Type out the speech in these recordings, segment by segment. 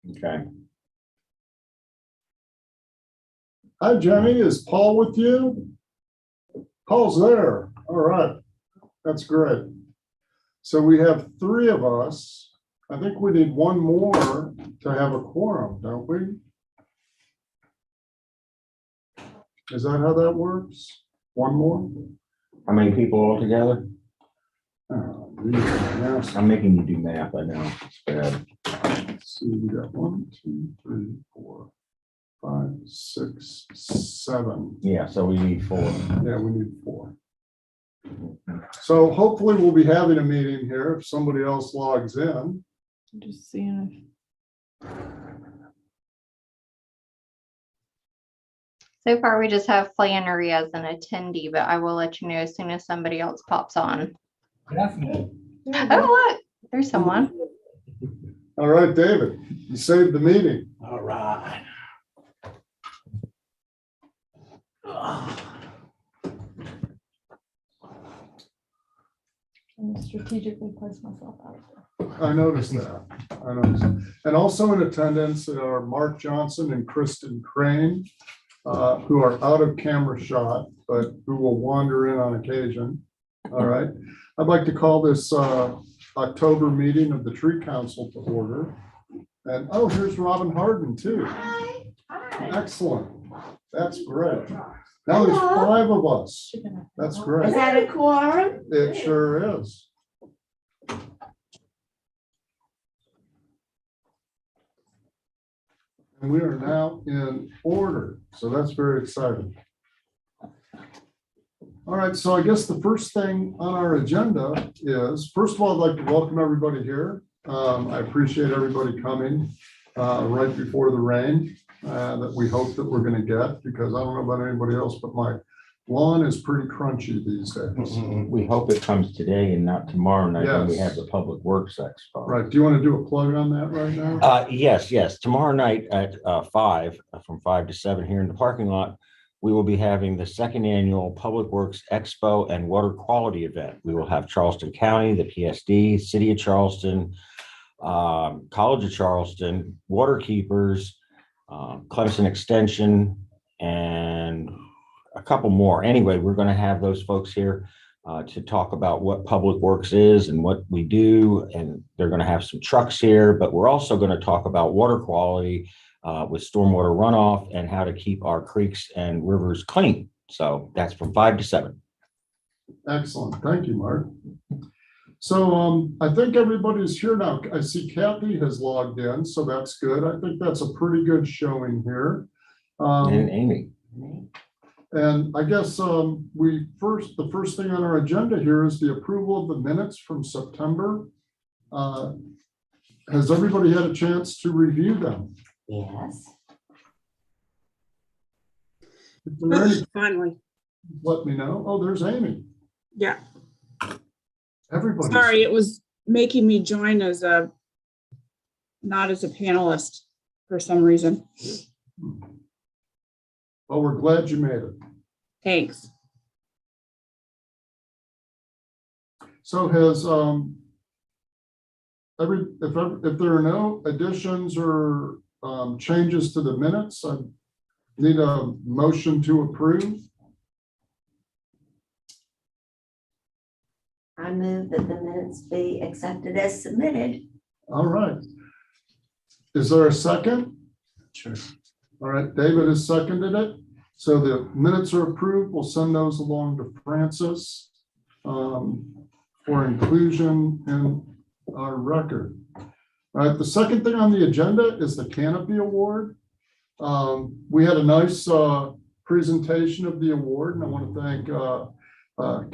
Okay. Hi, Jenny. Is Paul with you? Paul's there. All right. That's great. So we have three of us. I think we need one more to have a quorum, don't we? Is that how that works? One more? How many people altogether? Yes. I'm making you do math, I know. It's bad. Let's see, we got 1, 2, 3, 4, 5, 6, 7. Yeah, so we need 4. Yeah, we need 4. So hopefully we'll be having a meeting here if somebody else logs in. Just seeing So far, we just have Flannery as an attendee, but I will let you know as soon as somebody else pops on. Definitely. if. Oh, look, there's someone. All right, David, you saved the meeting. All right. I'm gonna strategically place myself out there. I noticed that. I noticed that. And also in attendance are Mark Johnson and Kristen Crane, who are out of camera shot, but who will wander in on occasion. All right. I'd like to call this October meeting of the Tree Council to order. And oh, here's Robin Harden too. Hi. Excellent. That's great. Now there's 5 of us. That's Is great. that a quorum? It sure is. And we are now in order, so that's very exciting. All right, so I guess the first thing on our agenda is, first of all, I'd like to welcome everybody here. I appreciate everybody coming right before the rain that we hope that we're going to get, because I don't know about anybody else, but my lawn is pretty crunchy these days. We hope it comes today and not tomorrow night when we Yes. have the Public Works Expo. Right, do you want to do a plug on that right now? Yes. Tomorrow night at 5, from 5 to 7 here in the parking lot, we will be having the 2nd annual Public Works Expo and Water Quality event. We will have Charleston County, the PSD, City of Charleston, College of Charleston, Water Keepers, Clemson Extension, and a couple more. Anyway, we're going to have those folks here to talk about what Public Works is and what we do. And they're going to have some trucks here, but we're also going to talk about water quality with stormwater runoff and how to keep our creeks and rivers clean. So that's from 5 to 7. Excellent, thank you, Mark. So I think everybody's here now. I see Kathy has logged in, so that's good. I think that's a pretty good showing here. And Amy. And I guess the first thing on our agenda here is the approval of the minutes from September. Has everybody had a chance to review them? Yes. If there are any, Finally, let me know. Oh, there's Amy. yeah. Everybody. Sorry, it was making me join as not as a panelist for some reason. Well, we're glad you made it. Thanks. So has if there are no additions or changes to the minutes, I need a motion to approve. I move that the minutes be accepted as submitted. All right. Is there a second? Sure. All right, David has seconded it. So the minutes are approved. We'll send those along to Francis for inclusion in our record. All right, the second thing on the agenda is the Canopy Award. We had a nice presentation of the award, and I want to thank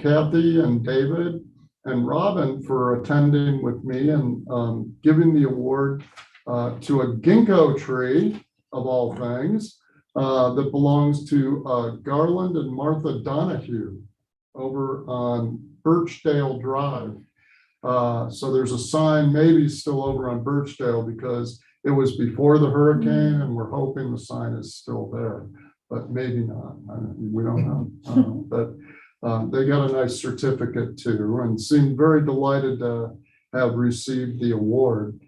Kathy and David and Robin for attending with me and giving the award to a ginkgo tree, of all things, that belongs to Garland and Martha Donahue over on Birchdale Drive. So there's a sign maybe still over on Birchdale because it was before the hurricane, and we're hoping the sign is still there, but maybe not. We don't know. But they got a nice certificate too, and seemed very delighted to have received the award.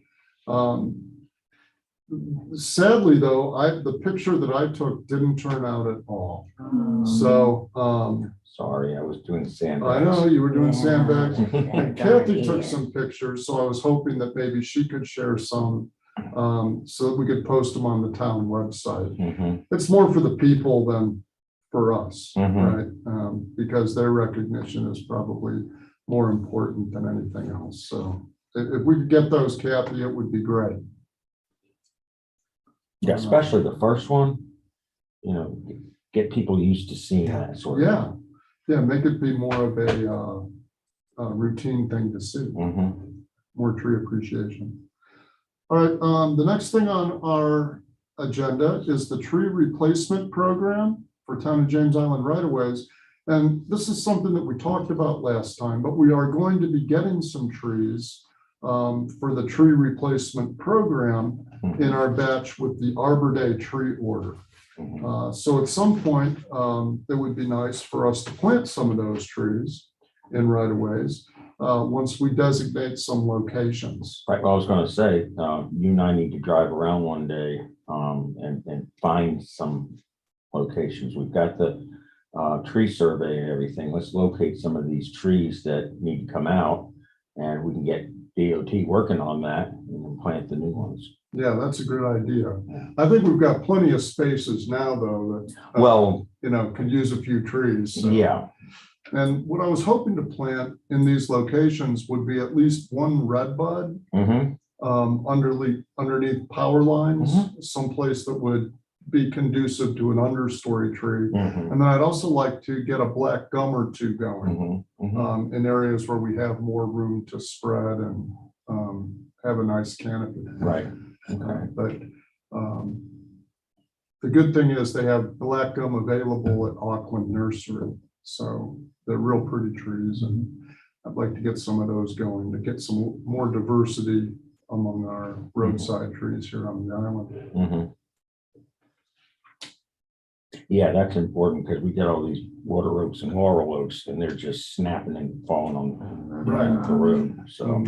Sadly, though, the picture that I took didn't turn out at all. So, Sorry, I was doing I sandbags. know you were doing sandbags. That And darn Kathy took idiot. some pictures, so I was hoping that maybe she could share some, so that we could post them on the town website. Mhm. It's more for the people than for us, Mhm. right? Because their recognition is probably more important than anything else. So if we could get those, Kathy, it would be great. Yeah, especially the first one, you know, get people used to seeing that sort of. Yeah, yeah, make it be more of a routine thing to see. Mhm. More tree appreciation. All right, the next thing on our agenda is the tree replacement program for Town of James Island right-of-ways. And this is something that we talked about last time, but we are going to be getting some trees for the tree replacement program in our batch with the Arbor Day tree order. So at some point, it would be nice for us to plant some of those trees in right-of-ways once we designate some locations. Right, well, I was gonna say, you and I need to drive around one day, and find some locations. We've got the tree survey and everything. Let's locate some of these trees that need to come out, and we can get DOT working on that and then plant the new ones. Yeah, that's a good idea. I think we've got plenty of spaces now, though, that, Well, could use a few trees. So. yeah, And what I was hoping to plant in these locations would be at least one red bud mhm, underneath power lines, someplace that would be conducive to an understory tree. mhm, And then I'd also like to get a black gum or two going mhm, mhm. in areas where we have more room to spread and have a nice canopy. Right, okay, But the good thing is they have black gum available at Auckland Nursery. So they're real pretty trees, and I'd like to get some of those going to get some more diversity among our roadside trees here on the island. mhm. Yeah, that's important because we get all these water oaks and laurel oaks and they're just snapping and falling on the road, so.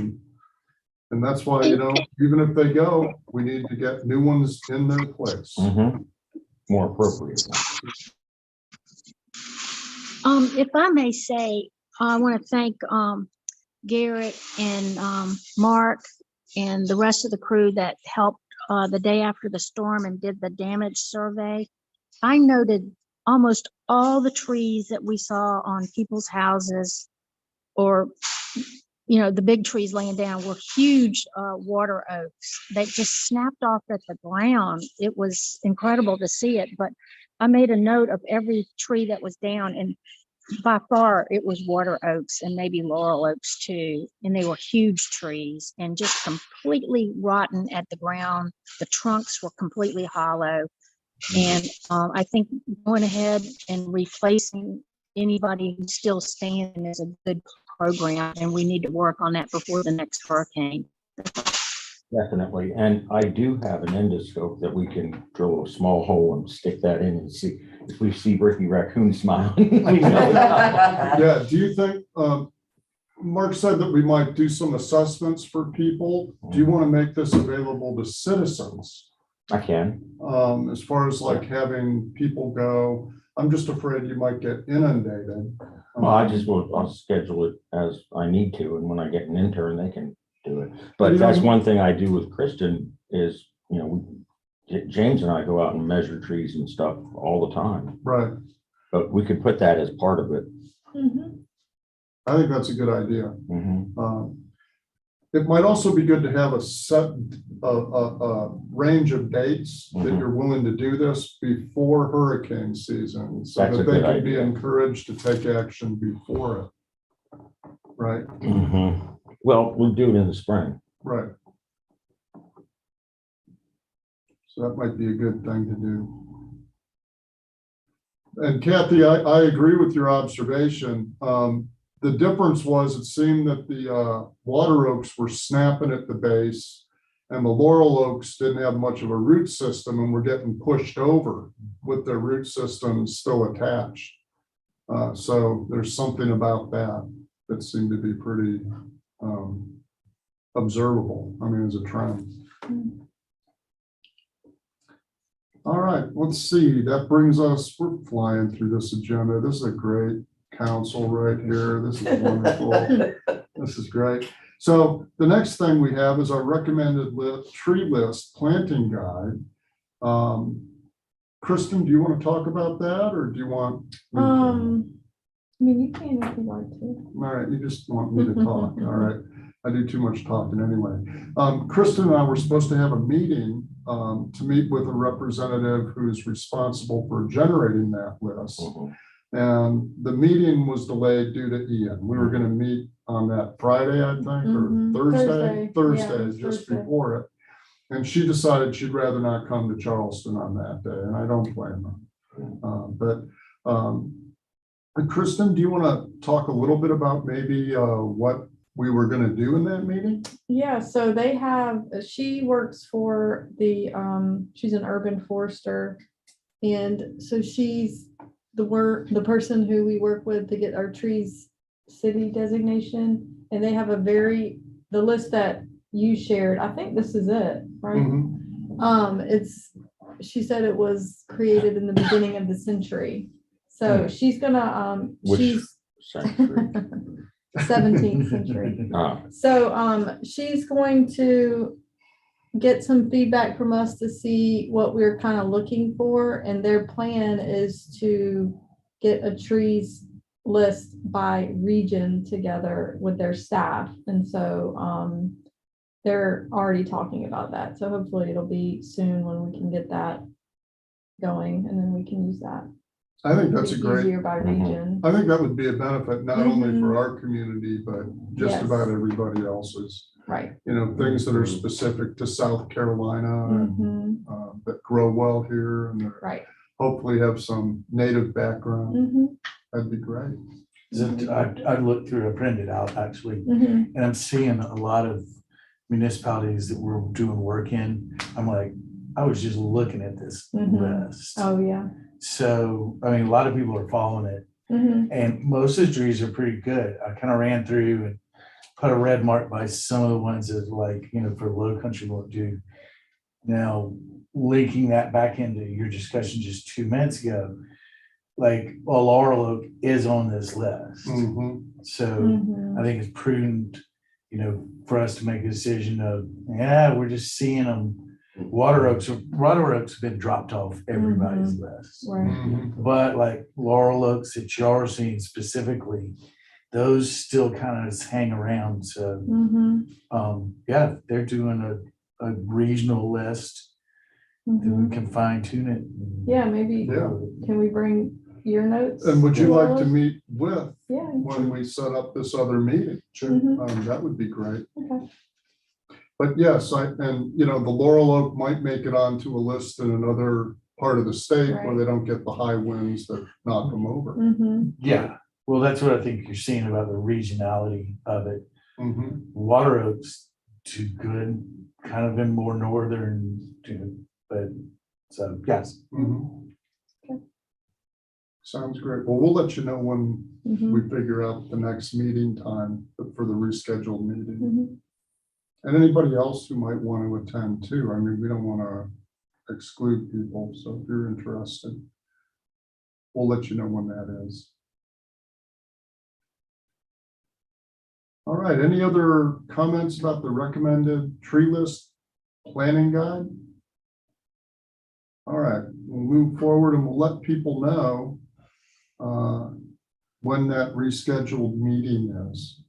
And that's why, even if they go, we need to get new ones in their place. Mhm. More appropriate. If I may say, I want to thank Garrett and Mark and the rest of the crew that helped the day after the storm and did the damage survey. I noted almost all the trees that we saw on people's houses, or the big trees laying down, were huge water oaks. They just snapped off at the ground. It was incredible to see it, but I made a note of every tree that was down, and by far it was water oaks and maybe laurel oaks too. And they were huge trees and just completely rotten at the ground. The trunks were completely hollow. And I think going ahead and replacing anybody who's still standing is a good program, and we need to work on that before the next hurricane. Definitely, and I do have an endoscope that we can drill a small hole and stick that in and see if we see Ricky Raccoon smiling. we know it's not. Yeah, do you think, Mark said that we might do some assessments for people. Do you want to make this available to citizens? I can. As far as like having people go, I'm just afraid you might get inundated. Well, I'll schedule it as I need to, and when I get an intern, they can do it. But You that's know- one thing I do with Kristen is, James and I go out and measure trees and stuff all the time, Right, but we could put that as part of it. I think that's a good idea. Mhm. It might also be good to have a range of dates that Mhm. you're willing to do this before hurricane season, so That's that a they good can be idea. encouraged to take action before it. Right, Mhm. Well, we'll do it in the spring. right. So that might be a good thing to do. And Kathy, I agree with your observation. The difference was it seemed that the water oaks were snapping at the base, and the laurel oaks didn't have much of a root system and were getting pushed over with their root systems still attached. So there's something about that seemed to be pretty observable. I mean, as a trend. All right, let's see. That brings us, we're flying through this agenda. This is a great council right here. This is wonderful. This is great. So the next thing we have is our recommended tree list planting guide. Kristen, do you want to talk about that, or do you want? me to? I mean, you can if you want to. All right, you just want me to talk. All right. I do too much talking anyway. Kristen and I were supposed to have a meeting to meet with a representative who's responsible for generating that list. And the meeting was delayed due to Ian. We were going to meet on that Friday, I think, or Mhm. Thursday, Thursday. Yeah, it was just Thursday. before it. And she decided she'd rather not come to Charleston on that day, and I don't blame her. Kristen, do you want to talk a little bit about maybe what we were going to do in that meeting? Yeah, so they have, she works for the, she's an urban forester. And so she's the person who we work with to get our trees city designation. And they have the list that you shared, I think this is it, right? Mhm. She said it was created in the beginning of the century. So she's gonna, Which she's century? 17th century. Ah, So she's going to get some feedback from us to see what we're kind of looking for. And their plan is to get a trees list by region together with their staff. And so they're already talking about that. So hopefully it'll be soon when we can get that going, and then we can use that. I think that's a It's great, easier by region. I think that would be a benefit, not only for Mhm. our community, but just Yes. about everybody else's. Right. You know, things that are specific to South Carolina and Mhm. that grow well here and that Right. hopefully have some native background. Mhm. That'd be great. I looked through, I printed out actually, Mhm. and I'm seeing a lot of municipalities that we're doing work in. I'm like, I was just looking at this Mhm. list. Oh, yeah. So, I mean, a lot of people are following it, Mhm. and most of the trees are pretty good. I kind of ran through and put a red mark by some of the ones that like, for low country won't do. Now, linking that back into your discussion just 2 minutes ago, like, well, laurel oak is on this list. Mhm. So Mhm. I think it's prudent, for us to make a decision of, yeah, we're just seeing them. Water oaks have been dropped off everybody's list. Right. Mhm. But like laurel oaks that you are seeing specifically, those still kind of hang around. So, Mhm. yeah, they're doing a regional list that Mhm. we can fine tune it. Yeah, maybe, Yeah. can we bring your notes? And would you to like to us? meet with Yeah. when we set up this other meeting? Mhm. That would be great. Okay. But yes, the laurel oak might make it onto a list in another part of the state where Right. they don't get the high winds that knock them over. Mhm. Yeah, well, that's what I think you're seeing about the regionality of it. Mhm. Water oaks too good, kind of in more northern, but so yes. Mhm. Okay. Sounds great. Well, we'll let you know when Mhm. we figure out the next meeting time for the rescheduled meeting. Mhm. And anybody else who might want to attend too. I mean, we don't want to exclude people, so if you're interested, we'll let you know when that is. All right, any other comments about the recommended tree list planning guide? All right, we'll move forward and we'll let people know when that rescheduled meeting is.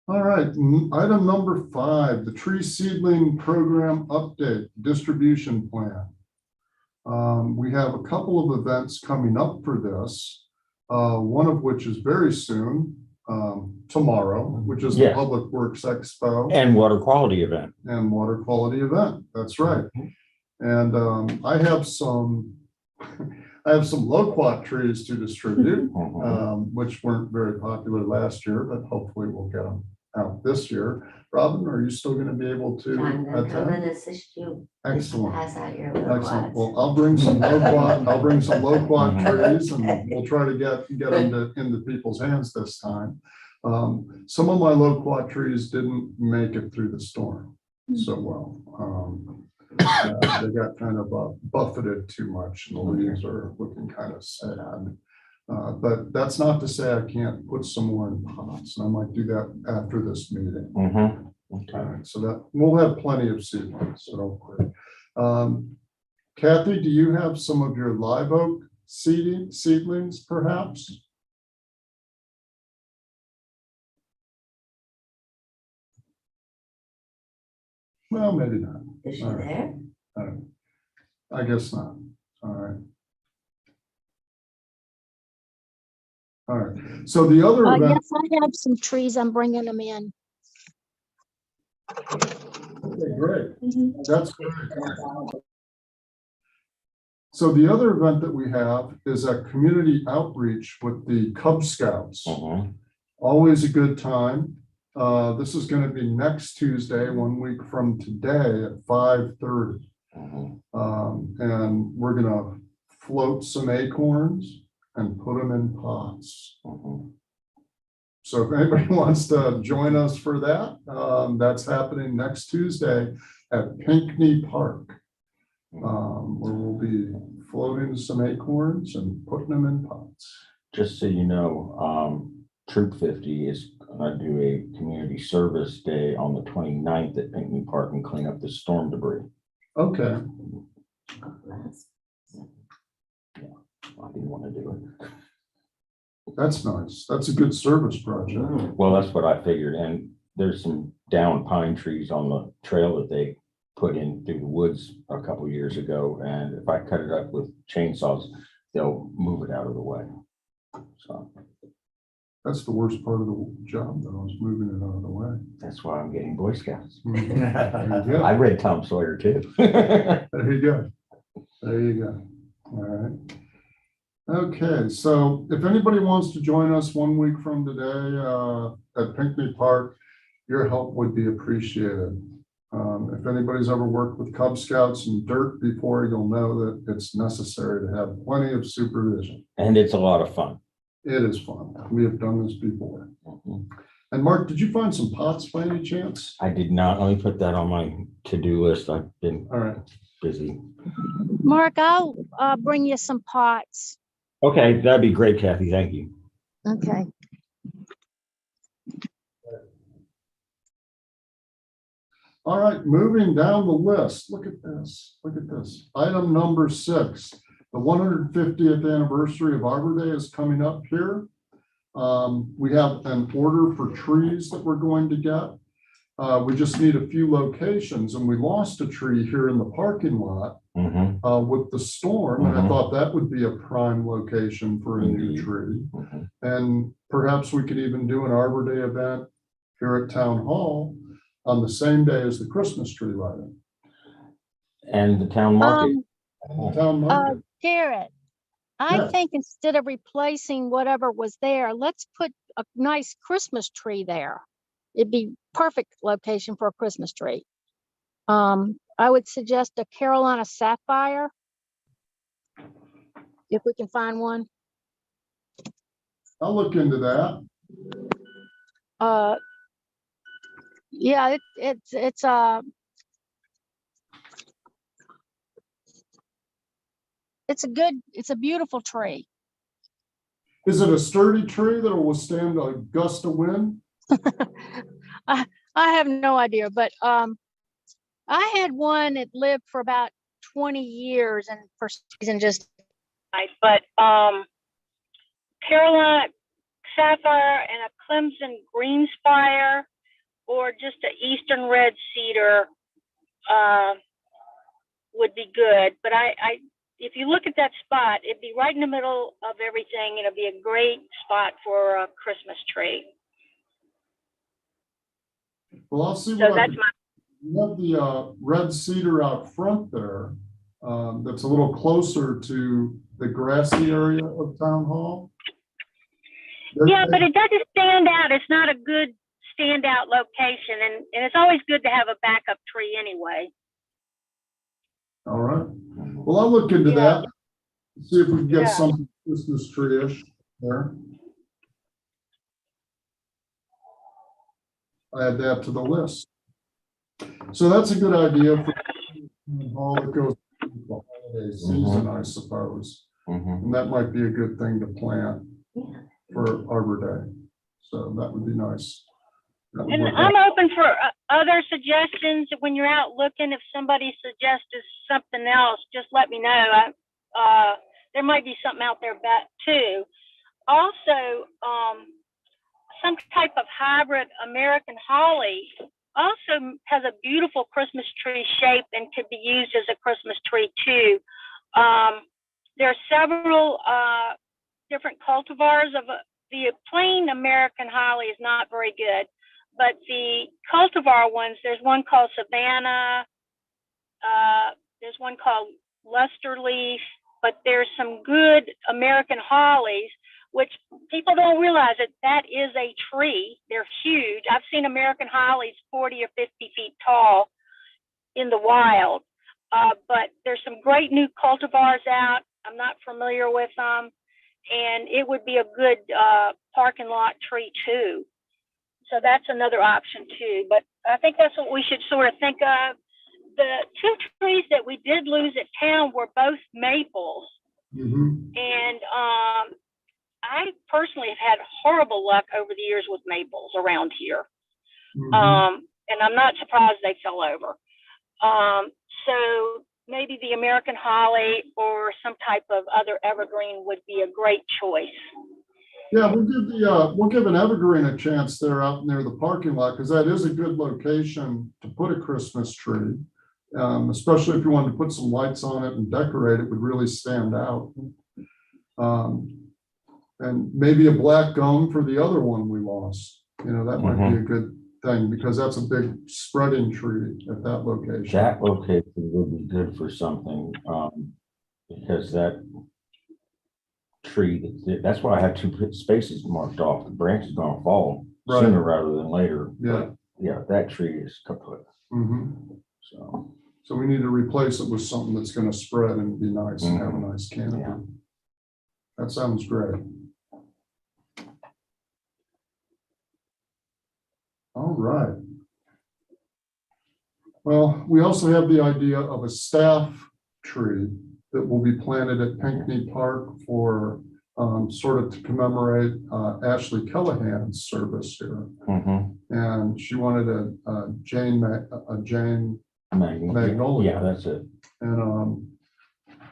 All right, item number 5, the tree seedling program update distribution plan. We have a couple of events coming up for this, one of which is very soon, tomorrow, which is the Yes. Public Works Expo and water quality event. and water quality event. That's right. And I have some loquat trees to distribute, which weren't very popular last year, but hopefully we'll get them out this year. Robin, are you still going to be able to I'm gonna come attend? and assist you. Excellent. Pass out your Excellent. loquats. Well, I'll bring some loquat trees and we'll try to get them into people's hands this time. Some of my loquat trees didn't make it through the storm so well. They got kind of buffeted too much and the leaves are looking kind of sad. But that's not to say I can't put some more in pots. And I might do that after this meeting. Okay. So that we'll have plenty of seedlings, so don't worry. Kathy, do you have some of your live oak seedlings perhaps? Well, maybe not. Is she All right. there? All right. I guess not. All right. All right. So the other event. Yes, I have some trees. I'm bringing them in. Okay, great. That's great. So the other event that we have is a community outreach with the Cub Scouts. Always a good time. This is going to be next Tuesday, 1 week from today at 5:30. And we're going to float some acorns and put them in pots. So if anybody wants to join us for that, that's happening next Tuesday at Pinckney Park, where we'll be floating some acorns and putting them in pots. Just so you know, Troop 50 is going to do a community service day on the 29th at Pinckney Park and clean up the storm debris. Okay. I didn't want to do it. That's nice. That's a good service project. Well, that's what I figured. And there's some down pine trees on the trail that they put in through the woods a couple years ago. And if I cut it up with chainsaws, they'll move it out of the way. So That's the worst part of the job, though, is moving it out of the way. that's why I'm getting Boy Scouts. There you go. I read Tom Sawyer too. There you go. There you go. All right. Okay, so if anybody wants to join us 1 week from today at Pinckney Park, your help would be appreciated. If anybody's ever worked with Cub Scouts and dirt before, you'll know that it's necessary to have plenty of supervision. And it's a lot of fun. It is fun. We have done this before. And Mark, did you find some pots by any chance? I did not. Let me put that on my to-do list. I've been All right. busy. Mark, I'll bring you some pots. Okay, that'd be great, Kathy. Thank you. Okay. All right, moving down the list. Look at this. Look at this. Item number 6. The 150th anniversary of Arbor Day is coming up here. We have an order for trees that we're going to get. We just need a few locations, and we lost a tree here in the parking lot with the storm. And I thought that would be a prime location for a new tree. And perhaps we could even do an Arbor Day event here at Town Hall on the same day as the Christmas tree lighting. And the town market. Town market. Garrett, I Yeah. think instead of replacing whatever was there, let's put a nice Christmas tree there. It'd be perfect location for a Christmas tree. I would suggest a Carolina sapphire, if we can find one. I'll look into that. Yeah, it's a beautiful tree. Is it a sturdy tree that will withstand a gust of wind? I have no idea, but I had one that lived for about 20 years and for some reason just died. But Carolina sapphire and a Clemson greenspire, or just an eastern red cedar would be good. But if you look at that spot, it'd be right in the middle of everything. It'll be a great spot for a Christmas tree. Well, I'll see So what I that's can. my, We have the red cedar out front there. That's a little closer to the grassy area of Town Hall. yeah, but it doesn't stand out. It's not a good standout location, and it's always good to have a backup tree anyway. All right. Well, I'll look into Yeah. that. See if we can get Yeah. some Christmas tree-ish there. add that to the list. So that's a good idea for all that goes into the holiday season, I suppose. Mhm. And that might be a good thing to plant for Arbor Day. So that would be nice. That would And work I'm out. open for other suggestions. When you're out looking, if somebody suggests something else, just let me know. There might be something out there too. Also, some type of hybrid American holly also has a beautiful Christmas tree shape and could be used as a Christmas tree too. There are several different cultivars of the plain American holly is not very good, but the cultivar ones, there's one called Savannah, there's one called Luster Leaf, but there's some good American hollies, which people don't realize that is a tree. They're huge. I've seen American hollies 40 or 50 feet tall in the wild, but there's some great new cultivars out. I'm not familiar with them, and it would be a good parking lot tree too. So that's another option too. But I think that's what we should sort of think of. The two trees that we did lose at town were both maples. Mhm. And I personally have had horrible luck over the years with maples around here. Mhm. And I'm not surprised they fell over. So maybe the American holly or some type of other evergreen would be a great choice. Yeah, we'll give an evergreen a chance there out near the parking lot, because that is a good location to put a Christmas tree. Especially if you wanted to put some lights on it and decorate, it would really stand out. And maybe a black gum for the other one we lost. You know, that might be a good thing, because that's a big spreading tree at that location. That location would be good for something, because that tree, that's why I had two spaces marked off. The branch is gonna fall Right. sooner rather than later. Yeah. Yeah, that tree is kaput, Mhm. so. So we need to replace it with something that's gonna spread and be nice and have a nice canopy. Yeah. That sounds great. All right. Well, we also have the idea of a staff tree that will be planted at Pinckney Park for sort of to commemorate Ashley Callahan's service here. Mhm. And she wanted a Jane Magnolia. Yeah, that's it. And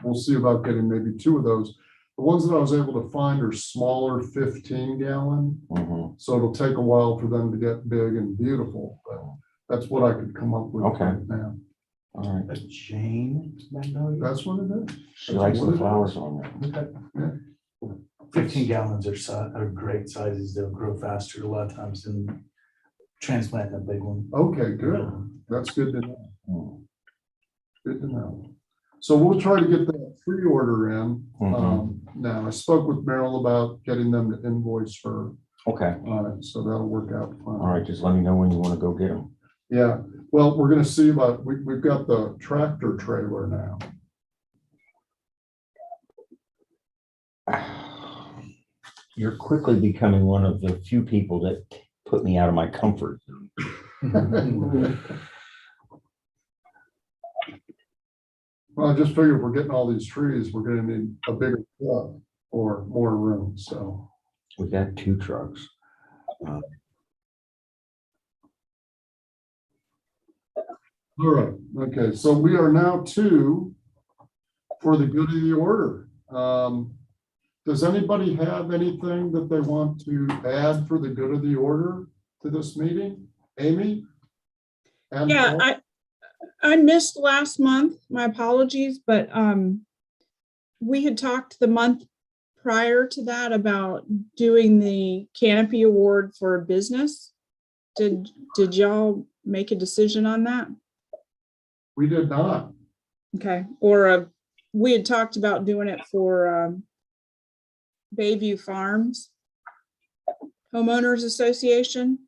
we'll see about getting maybe two of those. The ones that I was able to find are smaller 15-gallon. Mhm. So it'll take a while for them to get big and beautiful, but that's what I could come up with Okay. right now. All right. A Jane Magnolia? That's what it is. She likes the flowers on there. Yeah. 15 gallons are great sizes. They'll grow faster a lot of times than transplanting a big one. Okay, good. That's good to know. Mm. Good to know. So we'll try to get that pre-order in. Mhm. Now, I spoke with Merrill about getting them to invoice her Okay, on it, so that'll work out fine. all right, just let me know when you want to go get them. Yeah, well, we're gonna see about, we've got the tractor trailer now. You're quickly becoming one of the few people that put me out of my comfort zone. Well, I just figured if we're getting all these trees, we're gonna need a bigger truck or more room, so. We got two trucks. All right, okay, so we are now to, for the good of the order. Does anybody have anything that they want to add for the good of the order to this meeting? Amy? And Yeah, Paul? I missed last month, my apologies, but we had talked the month prior to that about doing the canopy award for business. Did y'all make a decision on that? We did not. Okay, or we had talked about doing it for Bayview Farms Homeowners Association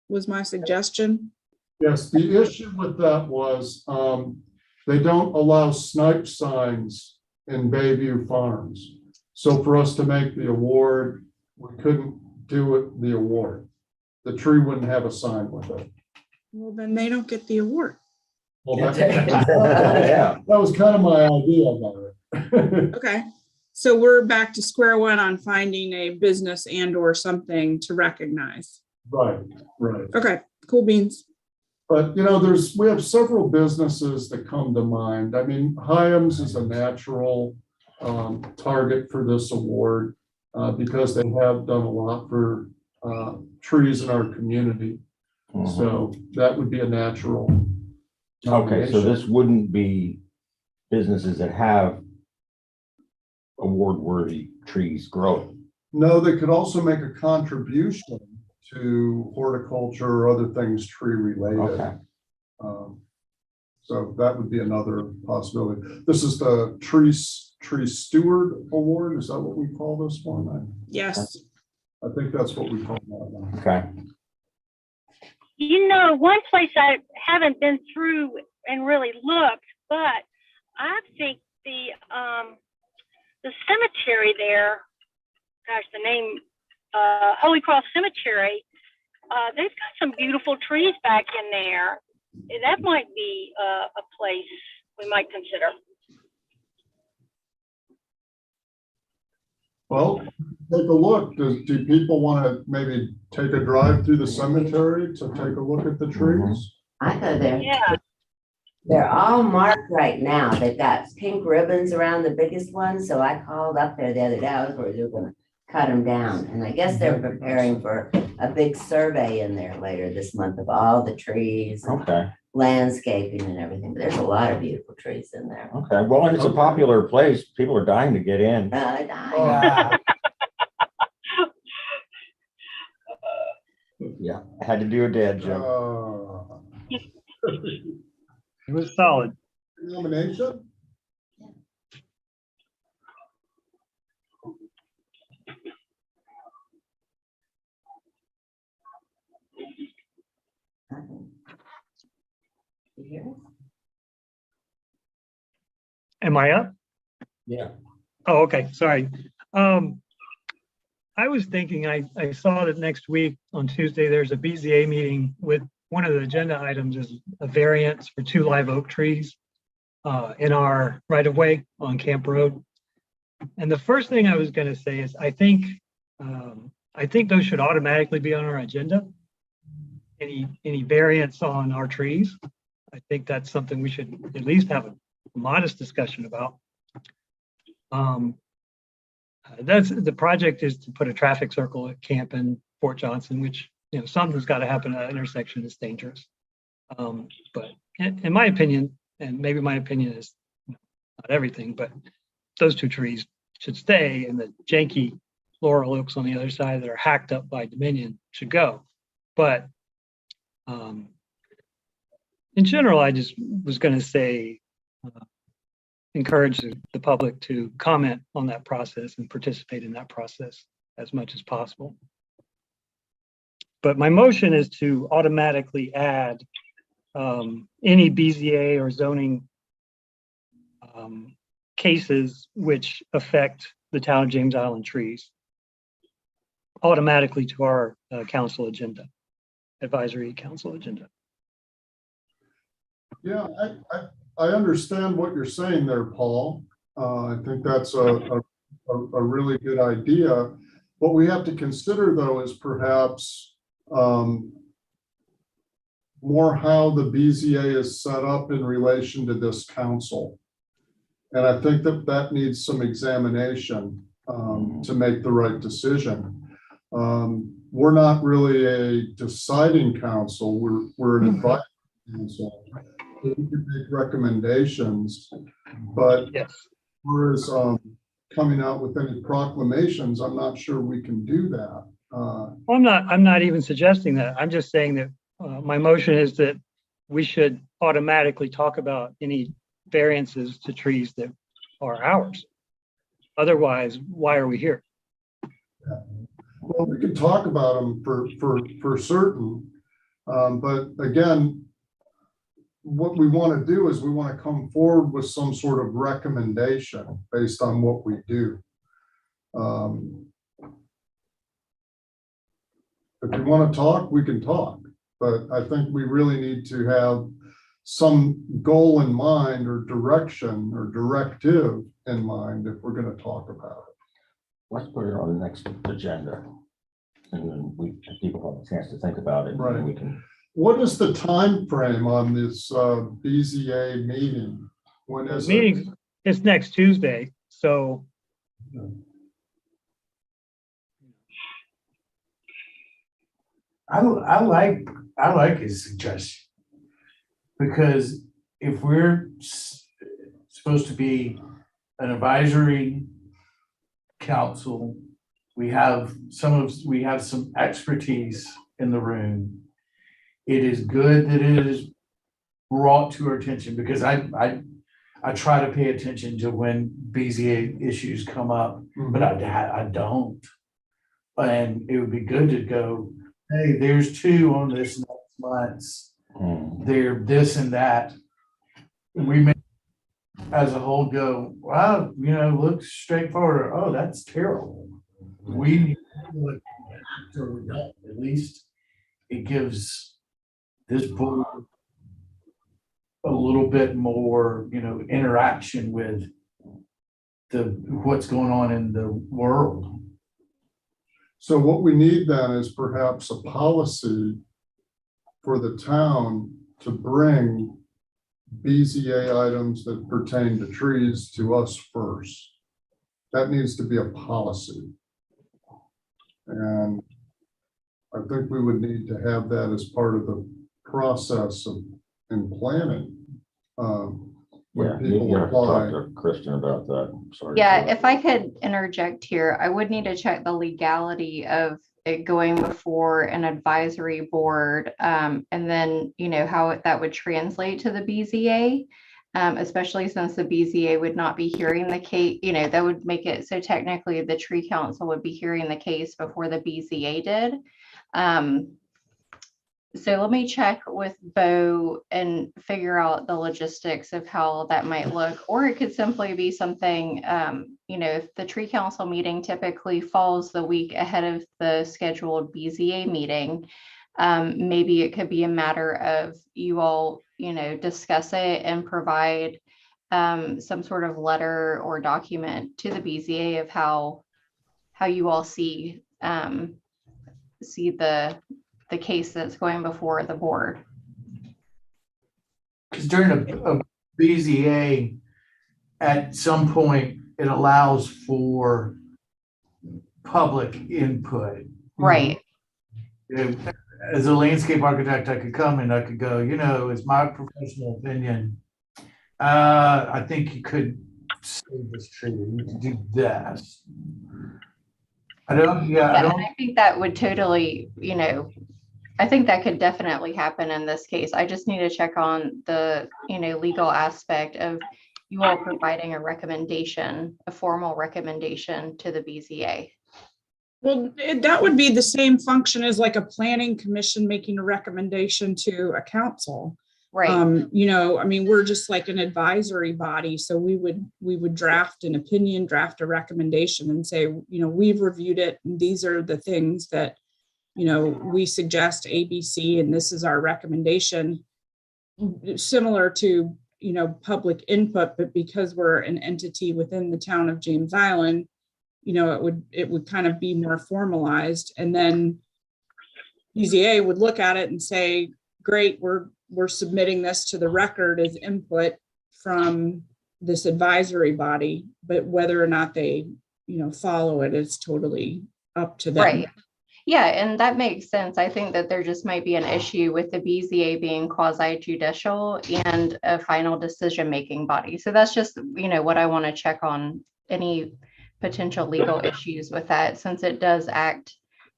was my suggestion. Yes, the issue with that was they don't allow snipe signs in Bayview Farms. So for us to make the award, we couldn't do it, the award. the tree wouldn't have a sign with it. Well, then they don't get the award. Well, Yeah. that was kind of my idea about it. Okay. So we're back to square one on finding a business and or something to recognize. Right, right. Okay, cool beans. But, you know, we have several businesses that come to mind. I mean, Hyams is a natural target for this award because they have done a lot for trees in our community. Mhm. So that would be a natural. Okay, so nomination. this wouldn't be businesses that have award-worthy trees growing. No, they could also make a contribution to horticulture or other things tree related. Okay, So that would be another possibility. This is the Tree Steward Award. Is that what we call this one? Yes. I think that's what we call that one. okay. You know, one place I haven't been through and really looked, but I think the cemetery there, gosh, the name, Holy Cross Cemetery, they've got some beautiful trees back in there. That might be a place we might consider. Well, take a look. Do people want to maybe take a drive through the cemetery to take a look at the trees? I go there. Yeah. They're all marked right now. They've got pink ribbons around the biggest ones. So I called up there the other day. I was worried they were gonna cut them down. And I guess they're preparing for a big survey in there later this month of all the trees, and Okay, landscaping and everything. But there's a lot of beautiful trees in there. okay. Well, and it's a popular place. People are dying to get in. Yeah, had to do a dad joke. It was solid. Nomination? You hear us? Am I up? Yeah. Oh, okay, sorry. I was thinking, I saw that next week on Tuesday, there's a BZA meeting with one of the agenda items is a variance for 2 live oak trees in our right of way on Camp Road. And the first thing I was gonna say is I think those should automatically be on our agenda. Any variance on our trees. I think that's something we should at least have a modest discussion about. That's the project is to put a traffic circle at Camp and Fort Johnson, which, you know, something's got to happen at that intersection. It's dangerous. But in my opinion, and maybe my opinion is not everything, but those 2 trees should stay, and the janky laurel oaks on the other side that are hacked up by Dominion should go. But in general, I just was going to say, encourage the public to comment on that process and participate in that process as much as possible. But my motion is to automatically add any BZA or zoning cases which affect the town of James Island trees automatically to our council agenda, advisory council agenda. Yeah, I understand what you're saying there, Paul. I think that's a really good idea. What we have to consider, though, is perhaps more how the BZA is set up in relation to this council. And I think that needs some examination to make the right decision. We're not really a deciding council. We're an advisory council. We can make recommendations, but Yes. whereas coming out with any proclamations, I'm not sure we can do that. Well, I'm not even suggesting that. I'm just saying that my motion is that we should automatically talk about any variances to trees that are ours. Otherwise, why are we here? Well, we can talk about them for certain, but again, what we want to do is we want to come forward with some sort of recommendation based on what we do. If you want to talk, we can talk, but I think we really need to have some goal in mind or direction or directive in mind if we're going to talk about it. Let's put it on the next agenda. And then people have a chance to think about it. Right. And we can. What is the time frame on this BZA meeting? When The is it? meeting is next Tuesday, so I like his suggestion. Because if we're supposed to be an advisory council, we have some expertise in the room. It is good that it is brought to our attention, because I try to pay attention to when BZA issues come up, but I don't. And it would be good to go, hey, there's two on this next month's. They're this and that. We may, as a whole, go, wow, looks straightforward. Oh, that's terrible. We need to look at it, so we don't. At least it gives this board a little bit more, interaction with what's going on in the world. So what we need then is perhaps a policy for the town to bring BZA items that pertain to trees to us first. That needs to be a policy. And I think we would need to have that as part of the process in planning. When people You have to apply. talk to Kristen about that. I'm sorry. Yeah, if I could interject here, I would need to check the legality of it going before an advisory board, and then, how that would translate to the BZA, especially since the BZA would not be hearing the case, that would make it so technically the tree council would be hearing the case before the BZA did. So let me check with Bo and figure out the logistics of how that might look, or it could simply be something, if the tree council meeting typically falls the week ahead of the scheduled BZA meeting, maybe it could be a matter of you all, discuss it and provide some sort of letter or document to the BZA of how you all see the case that's going before the board. Because during a BZA, at some point, it allows for public input. Right. As a landscape architect, I could come and I could go, it's my professional opinion. I think you could save this tree. You could do that. I think that would totally, I think that could definitely happen in this case. I just need to check on the, legal aspect of you all providing a recommendation, a formal recommendation to the BZA. Well, that would be the same function as like a planning commission making a recommendation to a council. Right. We're just like an advisory body. So we would draft an opinion, draft a recommendation and say, we've reviewed it. And these are the things that, we suggest ABC, and this is our recommendation, similar to, public input, but because we're an entity within the town of James Island, it would kind of be more formalized. And then BZA would look at it and say, great, we're submitting this to the record as input from this advisory body, but whether or not they, follow it is totally up to them. Right. Yeah, and that makes sense. I think that there just might be an issue with the BZA being quasi-judicial and a final decision-making body. So that's just, what I want to check on, any potential legal issues with that, since it does act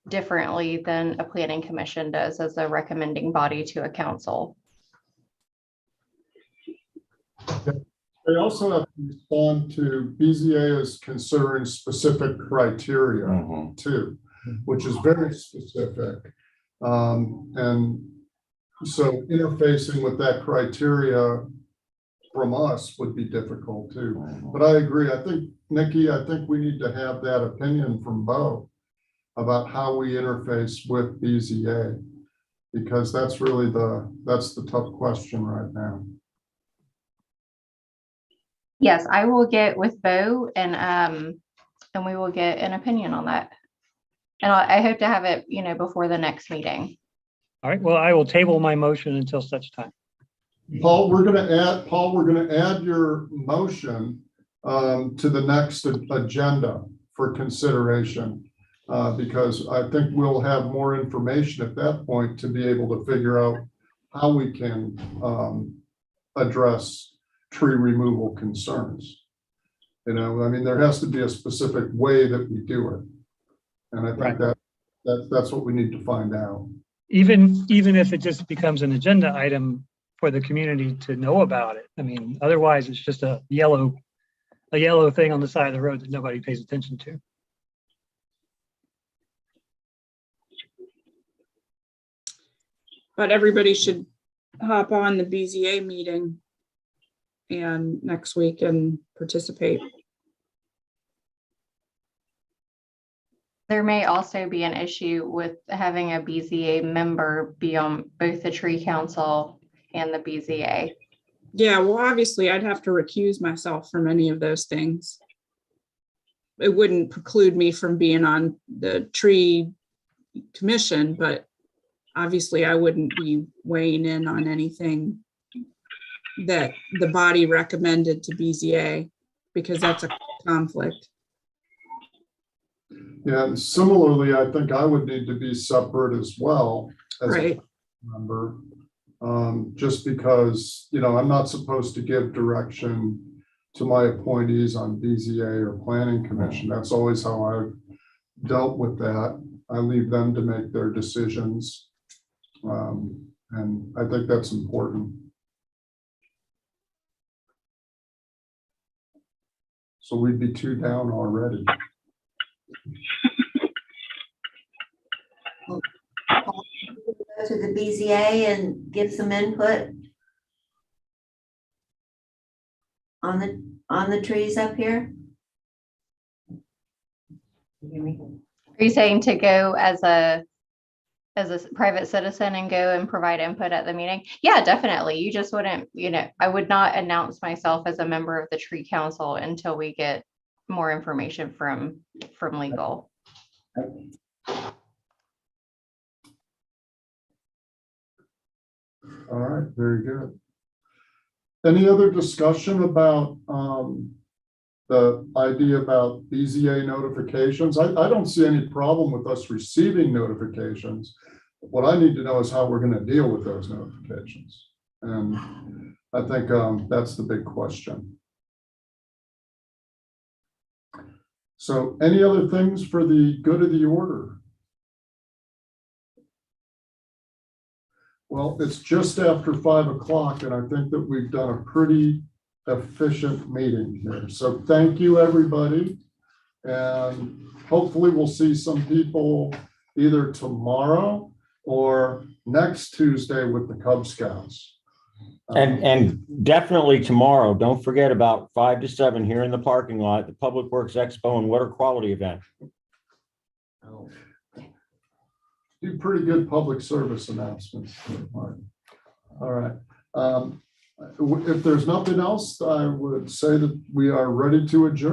differently than a planning commission does as a recommending body to a council. They also have to respond to BZA is considering specific criteria too, which is very specific. And so interfacing with that criteria from us would be difficult too. But I agree. I think, Nikki, we need to have that opinion from Bo about how we interface with BZA. Because that's really that's the tough question right now. Yes, I will get with Bo and we will get an opinion on that. And I hope to have it, before the next meeting. All right, well, I will table my motion until such time. Paul, we're gonna add your motion to the next agenda for consideration. Because I think we'll have more information at that point to be able to figure out how we can address tree removal concerns. There has to be a specific way that we do it. And I think that's what we need to find out. Even if it just becomes an agenda item for the community to know about it. Otherwise it's just a yellow thing on the side of the road that nobody pays attention to. But everybody should hop on the BZA meeting and next week and participate. There may also be an issue with having a BZA member be on both the tree council and the BZA. Yeah, well, obviously I'd have to recuse myself from any of those things. It wouldn't preclude me from being on the tree commission, but obviously I wouldn't be weighing in on anything that the body recommended to BZA because that's a conflict. Yeah, and similarly, I think I would need to be separate as well as Right. a member. Just because, I'm not supposed to give direction to my appointees on BZA or Planning Commission. That's always how I've dealt with that. I leave them to make their decisions. And I think that's important. So we'd be 2 down already. Go to the BZA and give some input on the trees up here. You hear me? Are you saying to go as a private citizen and go and provide input at the meeting? Yeah, definitely. You just wouldn't, I would not announce myself as a member of the tree council until we get more information from legal. All right, very good. Any other discussion about the idea about BZA notifications? I don't see any problem with us receiving notifications. What I need to know is how we're going to deal with those notifications. And I think that's the big question. So any other things for the good of the order? Well, it's just after 5 o'clock, and I think that we've done a pretty efficient meeting here. So thank you, everybody. And hopefully we'll see some people either tomorrow or next Tuesday with the Cub Scouts. And definitely tomorrow, don't forget about 5 to 7 here in the parking lot, the Public Works Expo and Water Quality event. Do pretty good public service announcements. All right. If there's nothing else, I would say that we are ready to adjourn.